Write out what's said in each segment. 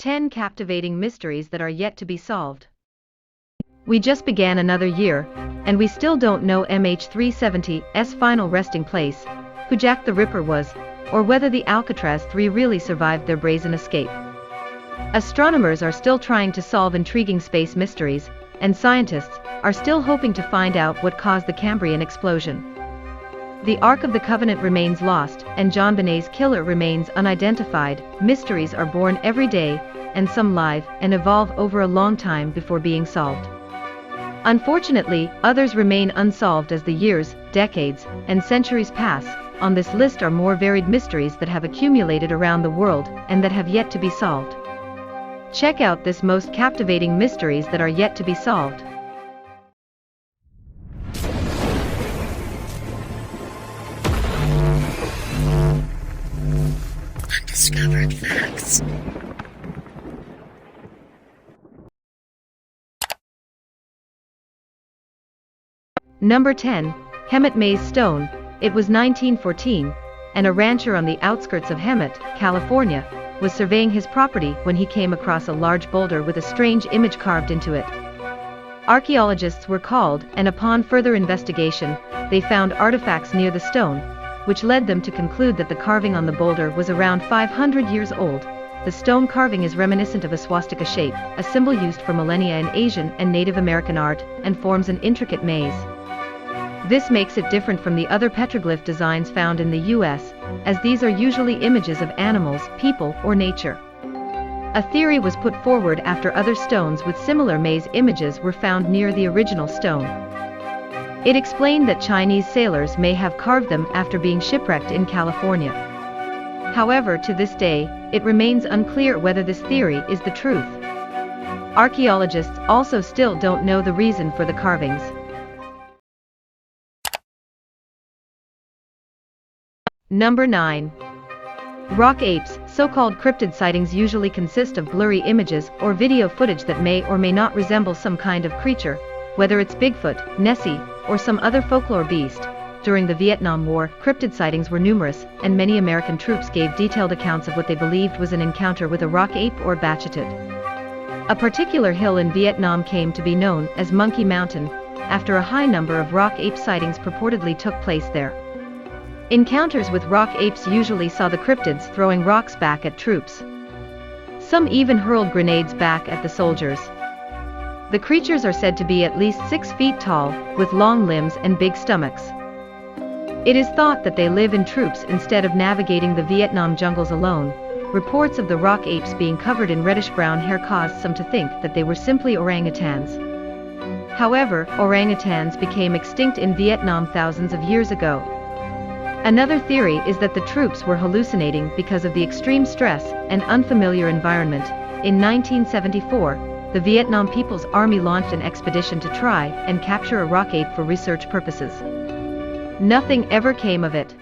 10 captivating mysteries that are yet to be solved. We just began another year, and we still don't know MH370's final resting place, who Jack the Ripper was, or whether the Alcatraz 3 really survived their brazen escape. Astronomers are still trying to solve intriguing space mysteries, and scientists are still hoping to find out what caused the Cambrian explosion. The Ark of the Covenant remains lost, and JonBenet's killer remains unidentified. Mysteries are born every day, and some live and evolve over a long time before being solved. Unfortunately, others remain unsolved as the years, decades, and centuries pass. On this list are more varied mysteries that have accumulated around the world and that have yet to be solved. Check out this most captivating mysteries that are yet to be solved. Undiscovered facts. Number 10. Hemet Maze Stone. It was 1914, and a rancher on the outskirts of Hemet, California, was surveying his property when he came across a large boulder with a strange image carved into it. Archaeologists were called, and upon further investigation, they found artifacts near the stone, which led them to conclude that the carving on the boulder was around 500 years old. The stone carving is reminiscent of a swastika shape, a symbol used for millennia in Asian and Native American art, and forms an intricate maze. This makes it different from the other petroglyph designs found in the US, as these are usually images of animals, people, or nature. A theory was put forward after other stones with similar maze images were found near the original stone. It explained that Chinese sailors may have carved them after being shipwrecked in California. However, to this day, it remains unclear whether this theory is the truth. Archaeologists also still don't know the reason for the carvings. Number 9. Rock apes. So-called cryptid sightings usually consist of blurry images or video footage that may or may not resemble some kind of creature, whether it's Bigfoot, Nessie, or some other folklore beast. During the Vietnam War, cryptid sightings were numerous, and many American troops gave detailed accounts of what they believed was an encounter with a rock ape or bachatid. A particular hill in Vietnam came to be known as Monkey Mountain, after a high number of rock ape sightings purportedly took place there. Encounters with rock apes usually saw the cryptids throwing rocks back at troops. Some even hurled grenades back at the soldiers. The creatures are said to be at least 6 feet tall, with long limbs and big stomachs. It is thought that they live in troops instead of navigating the Vietnam jungles alone. Reports of the rock apes being covered in reddish-brown hair caused some to think that they were simply orangutans. However, orangutans became extinct in Vietnam thousands of years ago. Another theory is that the troops were hallucinating because of the extreme stress and unfamiliar environment. In 1974, the Vietnam People's Army launched an expedition to try and capture a rock ape for research purposes. Nothing ever came of it.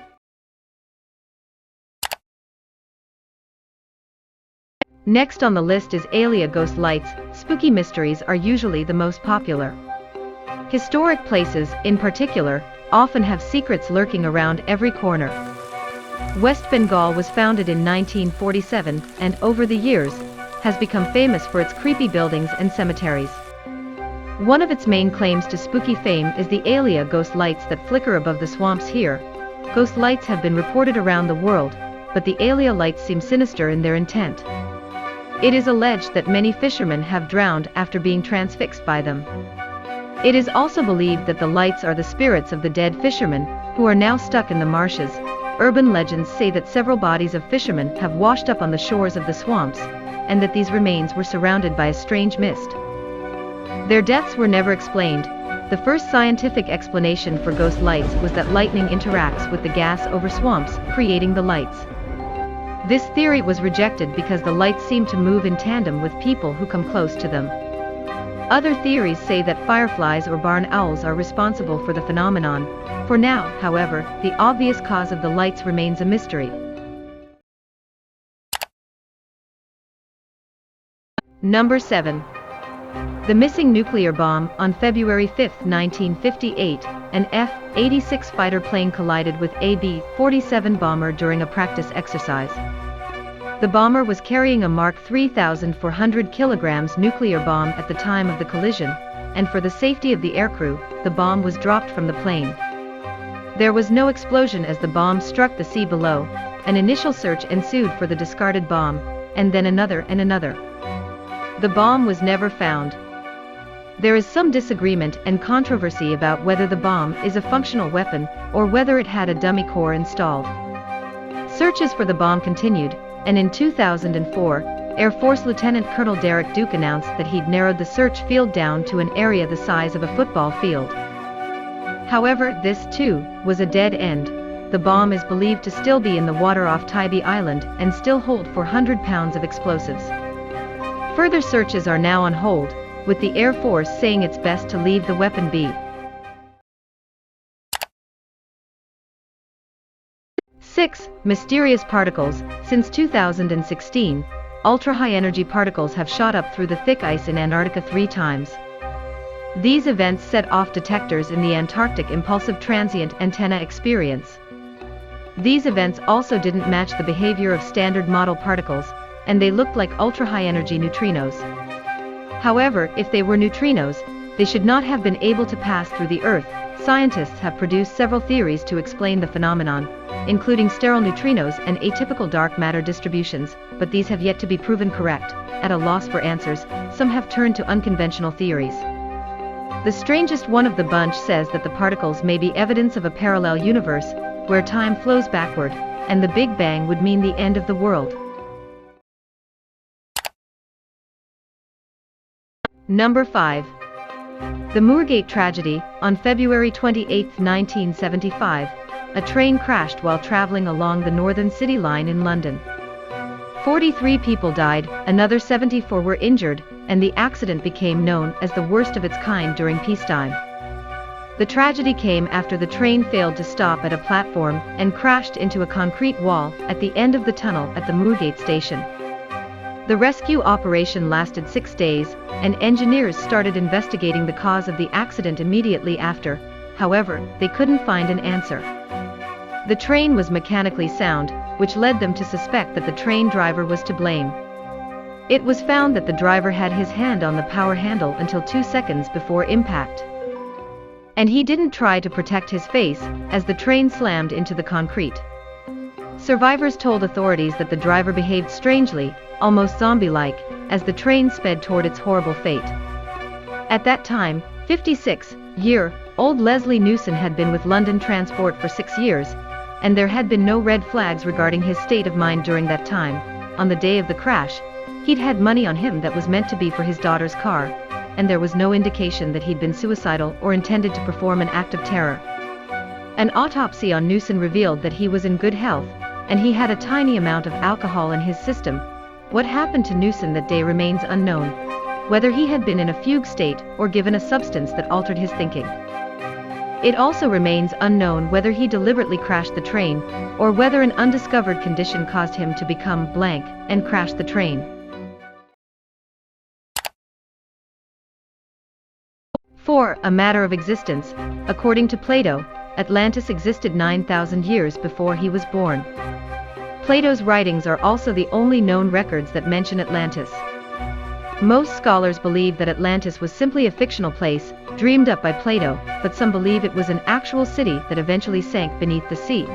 Next on the list is alien ghost lights. Spooky mysteries are usually the most popular. Historic places, in particular, often have secrets lurking around every corner. West Bengal was founded in 1947 and over the years has become famous for its creepy buildings and cemeteries. One of its main claims to spooky fame is the alien ghost lights that flicker above the swamps here. Ghost lights have been reported around the world, but the alien lights seem sinister in their intent. It is alleged that many fishermen have drowned after being transfixed by them. It is also believed that the lights are the spirits of the dead fishermen, who are now stuck in the marshes. Urban legends say that several bodies of fishermen have washed up on the shores of the swamps, and that these remains were surrounded by a strange mist. Their deaths were never explained. The first scientific explanation for ghost lights was that lightning interacts with the gas over swamps, creating the lights. This theory was rejected because the lights seem to move in tandem with people who come close to them. Other theories say that fireflies or barn owls are responsible for the phenomenon. For now, however, the obvious cause of the lights remains a mystery. Number 7. The missing nuclear bomb. On February 5, 1958, an F-86 fighter plane collided with a B-47 bomber during a practice exercise. The bomber was carrying a Mark 3,400 kilograms nuclear bomb at the time of the collision, and for the safety of the aircrew, the bomb was dropped from the plane. There was no explosion as the bomb struck the sea below. An initial search ensued for the discarded bomb, and then another and another. The bomb was never found. There is some disagreement and controversy about whether the bomb is a functional weapon or whether it had a dummy core installed. Searches for the bomb continued, and in 2004, Air Force Lieutenant Colonel Derek Duke announced that he'd narrowed the search field down to an area the size of a football field. However, this too was a dead end. The bomb is believed to still be in the water off Tybee Island and still hold 400 pounds of explosives. Further searches are now on hold, with the Air Force saying it's best to leave the weapon be. 6. Mysterious particles. Since 2016, ultra-high-energy particles have shot up through the thick ice in Antarctica 3 times. These events set off detectors in the Antarctic Impulsive Transient Antenna experience. These events also didn't match the behavior of standard model particles, and they looked like ultra-high-energy neutrinos. However, if they were neutrinos, they should not have been able to pass through the Earth. Scientists have produced several theories to explain the phenomenon, including sterile neutrinos and atypical dark matter distributions, but these have yet to be proven correct. At a loss for answers, some have turned to unconventional theories. The strangest one of the bunch says that the particles may be evidence of a parallel universe, where time flows backward, and the Big Bang would mean the end of the world. Number 5. The Moorgate tragedy. On February 28, 1975, a train crashed while traveling along the Northern City Line in London. 43 people died, another 74 were injured, and the accident became known as the worst of its kind during peacetime. The tragedy came after the train failed to stop at a platform and crashed into a concrete wall at the end of the tunnel at the Moorgate station. The rescue operation lasted 6 days, and engineers started investigating the cause of the accident immediately after. However, they couldn't find an answer. The train was mechanically sound, which led them to suspect that the train driver was to blame. It was found that the driver had his hand on the power handle until 2 seconds before impact. And he didn't try to protect his face, as the train slammed into the concrete. Survivors told authorities that the driver behaved strangely, almost zombie-like, as the train sped toward its horrible fate. At that time, 56-year-old Leslie Newson had been with London Transport for 6 years, and there had been no red flags regarding his state of mind during that time. On the day of the crash, he'd had money on him that was meant to be for his daughter's car, and there was no indication that he'd been suicidal or intended to perform an act of terror. An autopsy on Newson revealed that he was in good health, and he had a tiny amount of alcohol in his system. What happened to Newson that day remains unknown, whether he had been in a fugue state or given a substance that altered his thinking. It also remains unknown whether he deliberately crashed the train, or whether an undiscovered condition caused him to become blank and crash the train. 4. A matter of existence. According to Plato, Atlantis existed 9,000 years before he was born. Plato's writings are also the only known records that mention Atlantis. Most scholars believe that Atlantis was simply a fictional place, dreamed up by Plato, but some believe it was an actual city that eventually sank beneath the sea.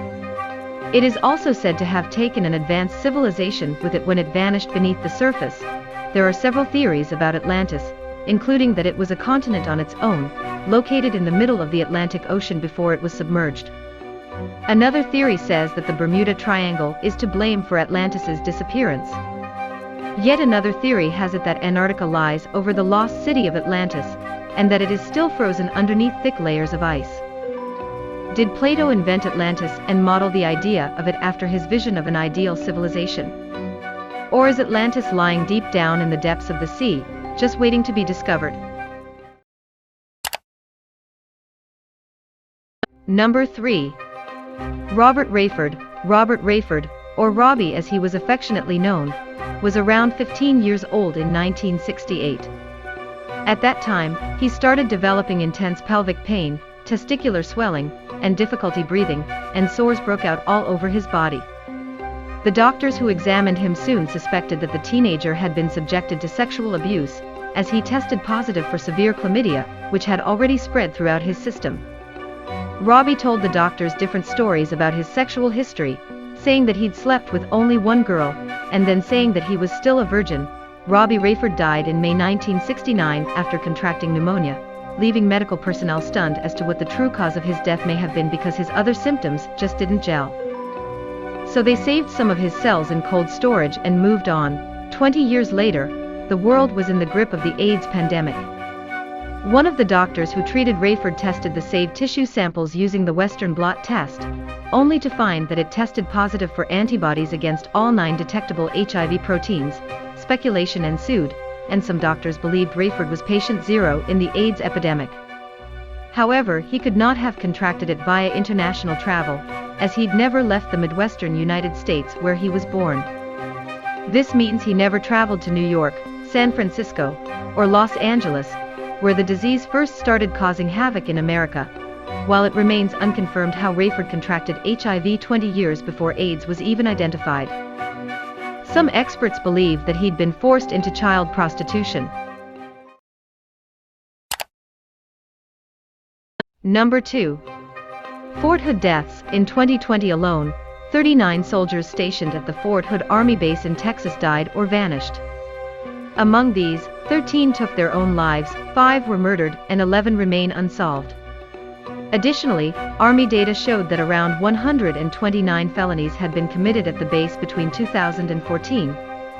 It is also said to have taken an advanced civilization with it when it vanished beneath the surface. There are several theories about Atlantis, including that it was a continent on its own, located in the middle of the Atlantic Ocean before it was submerged. Another theory says that the Bermuda Triangle is to blame for Atlantis's disappearance. Yet another theory has it that Antarctica lies over the lost city of Atlantis, and that it is still frozen underneath thick layers of ice. Did Plato invent Atlantis and model the idea of it after his vision of an ideal civilization? Or is Atlantis lying deep down in the depths of the sea, just waiting to be discovered? Number 3. Robert Rayford, or Robbie as he was affectionately known, was around 15 years old in 1968. At that time, he started developing intense pelvic pain, testicular swelling, and difficulty breathing, and sores broke out all over his body. The doctors who examined him soon suspected that the teenager had been subjected to sexual abuse, as he tested positive for severe chlamydia, which had already spread throughout his system. Robbie told the doctors different stories about his sexual history, saying that he'd slept with only one girl, and then saying that he was still a virgin. Robbie Rayford died in May 1969 after contracting pneumonia, leaving medical personnel stunned as to what the true cause of his death may have been because his other symptoms just didn't gel. So they saved some of his cells in cold storage and moved on. 20 years later, the world was in the grip of the AIDS pandemic. One of the doctors who treated Rayford tested the saved tissue samples using the Western blot test, only to find that it tested positive for antibodies against all 9 detectable HIV proteins. Speculation ensued, and some doctors believed Rayford was patient zero in the AIDS epidemic. However, he could not have contracted it via international travel, as he'd never left the Midwestern United States where he was born. This means he never traveled to New York, San Francisco, or Los Angeles, where the disease first started causing havoc in America, while it remains unconfirmed how Rayford contracted HIV 20 years before AIDS was even identified. Some experts believe that he'd been forced into child prostitution. Number 2. Fort Hood deaths. In 2020 alone, 39 soldiers stationed at the Fort Hood Army Base in Texas died or vanished. Among these, 13 took their own lives, 5 were murdered, and 11 remain unsolved. Additionally, Army data showed that around 129 felonies had been committed at the base between 2014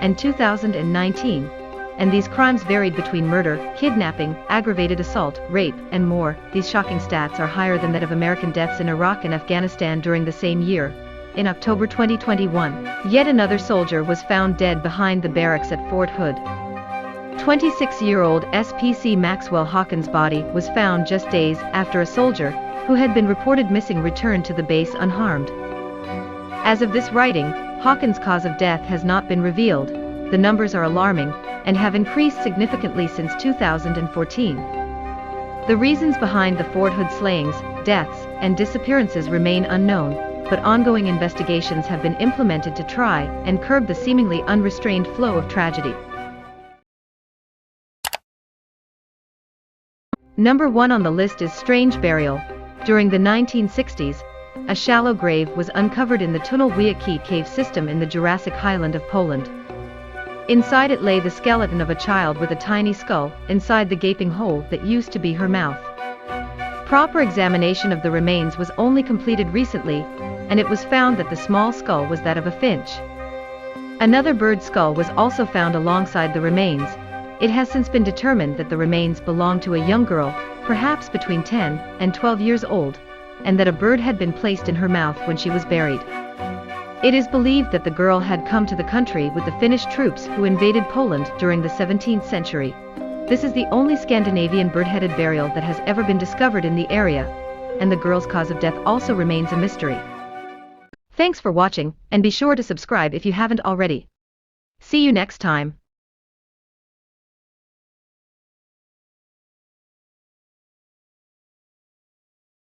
and 2019, and these crimes varied between murder, kidnapping, aggravated assault, rape, and more. These shocking stats are higher than that of American deaths in Iraq and Afghanistan during the same year. In October 2021, yet another soldier was found dead behind the barracks at Fort Hood. 26-year-old SPC Maxwell Hawkins' body was found just days after a soldier, who had been reported missing, returned to the base unharmed. As of this writing, Hawkins' cause of death has not been revealed. The numbers are alarming, and have increased significantly since 2014. The reasons behind the Fort Hood slayings, deaths, and disappearances remain unknown, but ongoing investigations have been implemented to try and curb the seemingly unrestrained flow of tragedy. Number 1 on the list is strange burial. During the 1960s, a shallow grave was uncovered in the Tunel-Wielkie cave system in the Jurassic Highland of Poland. Inside it lay the skeleton of a child with a tiny skull inside the gaping hole that used to be her mouth. Proper examination of the remains was only completed recently, and it was found that the small skull was that of a finch. Another bird skull was also found alongside the remains. It has since been determined that the remains belonged to a young girl, perhaps between 10 and 12 years old, and that a bird had been placed in her mouth when she was buried. It is believed that the girl had come to the country with the Finnish troops who invaded Poland during the 17th century. This is the only Scandinavian bird-headed burial that has ever been discovered in the area, and the girl's cause of death also remains a mystery. Thanks for watching, and be sure to subscribe if you haven't already. See you next time.